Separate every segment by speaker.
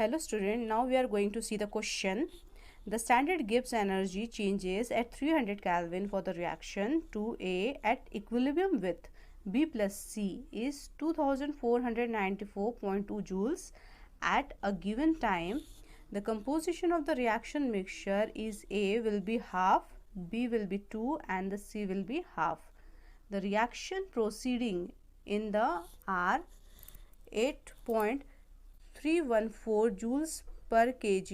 Speaker 1: Hello student, now we are going to see the question. The standard Gibbs energy changes at 300 Kelvin for the reaction 2A at equilibrium with B plus C is 2494.2 joules at a given time. The composition of the reaction mixture is A will be half, B will be 2 and the C will be half. The reaction proceeding in the R 8.314 joules per kg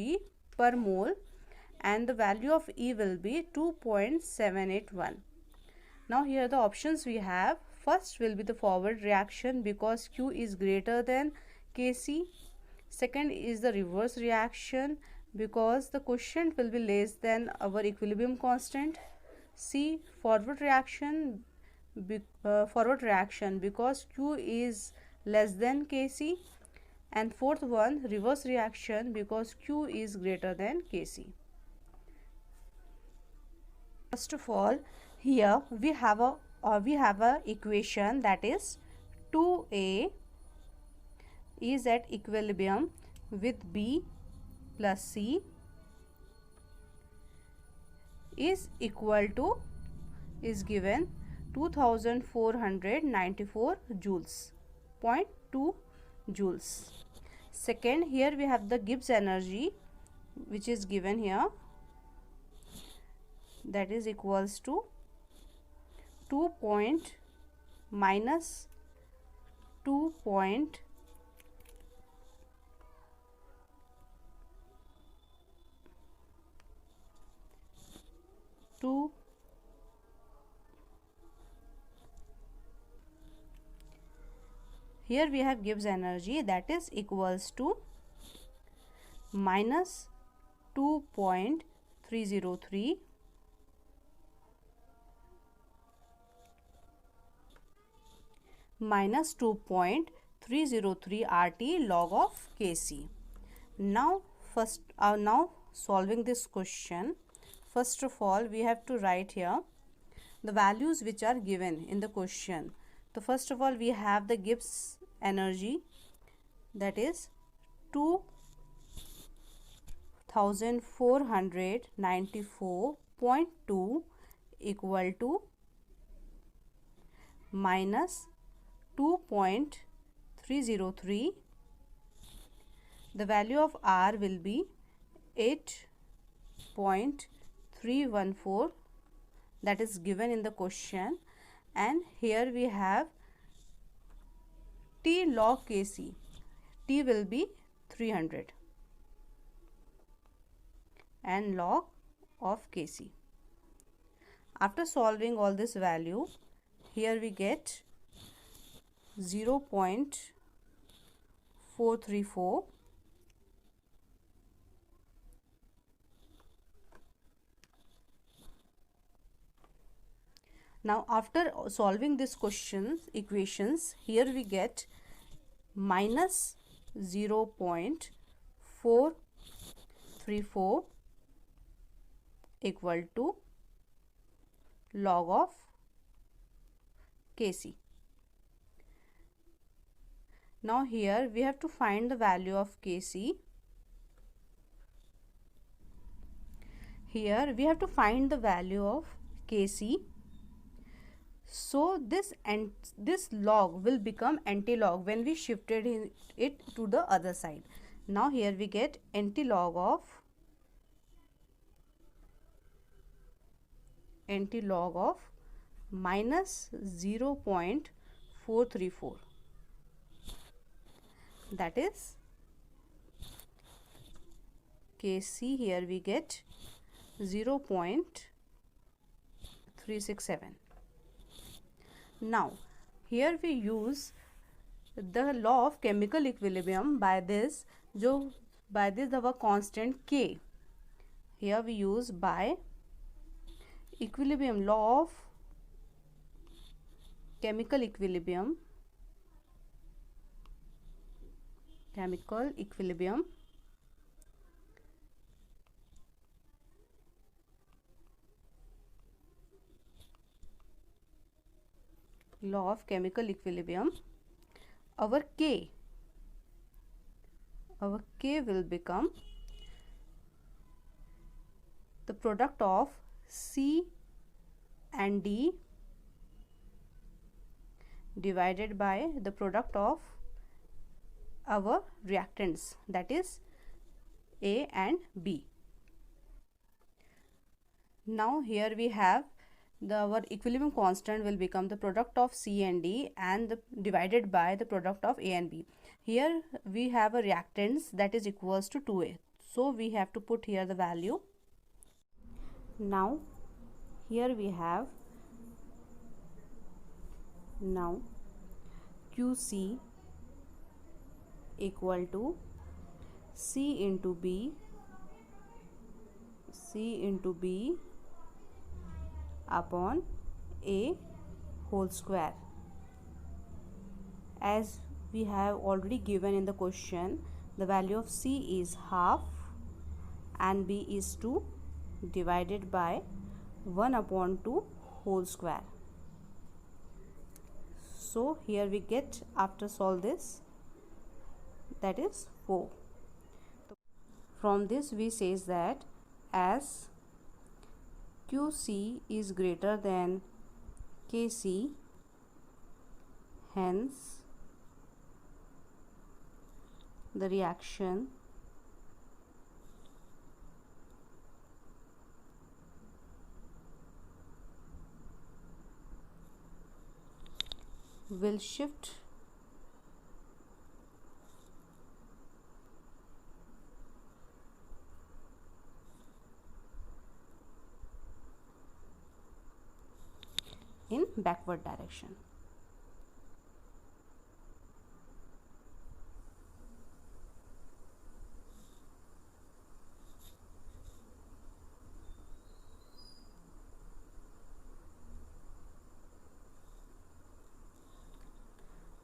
Speaker 1: per mole and the value of E will be 2.781. Now here the options we have. First will be the forward reaction because Q is greater than Kc. Second is the reverse reaction because the quotient will be less than our equilibrium constant. C forward reaction because Q is less than Kc, and fourth one reverse reaction because Q is greater than Kc. First of all, here we have a equation that is 2A is at equilibrium with B plus C is equal to is given 2494 joules, 0.2 joules. Second, here we have the Gibbs energy which is given here, that is equals to 2 minus 2 2 here we have Gibbs energy that is equals to minus 2.303 minus 2.303 RT log of Kc. Now solving this question, first of all we have to write here the values which are given in the question. So first of all we have the Gibbs energy that is 2494.2 equal to minus 2.303. The value of R will be 8.314, that is given in the question, and here we have T log Kc. T will be 300 and log of Kc. After solving all this value, here we get 0.434. Now after solving this equations, here we get minus 0.434 equal to log of Kc. Now here we have to find the value of Kc. Here we have to find the value of Kc. So this log will become anti-log when we shifted it to the other side. Now here we get anti-log of minus 0.434, that is Kc. Here we get 0.367. Now here we use the law of chemical equilibrium. By this our constant K. Here we use by equilibrium, law of chemical equilibrium, law of chemical equilibrium, our K our K will become the product of C and D divided by the product of our reactants, that is A and B. Now here we have our equilibrium constant will become the product of C and D and divided by the product of A and B. Here we have a reactants that is equals to 2A. So we have to put here the value. Now here we have QC equal to C into B upon A whole square. As we have already given in the question, the value of C is half and B is 2 divided by 1 upon 2 whole square. So here we get, after solve this, that is 4. From this we says that as QC is greater than KC, hence the reaction will shift in backward direction.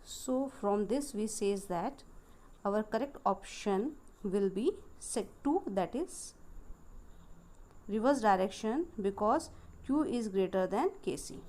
Speaker 1: So from this we says that our correct option will be set 2, that is reverse direction, because Q is greater than Kc.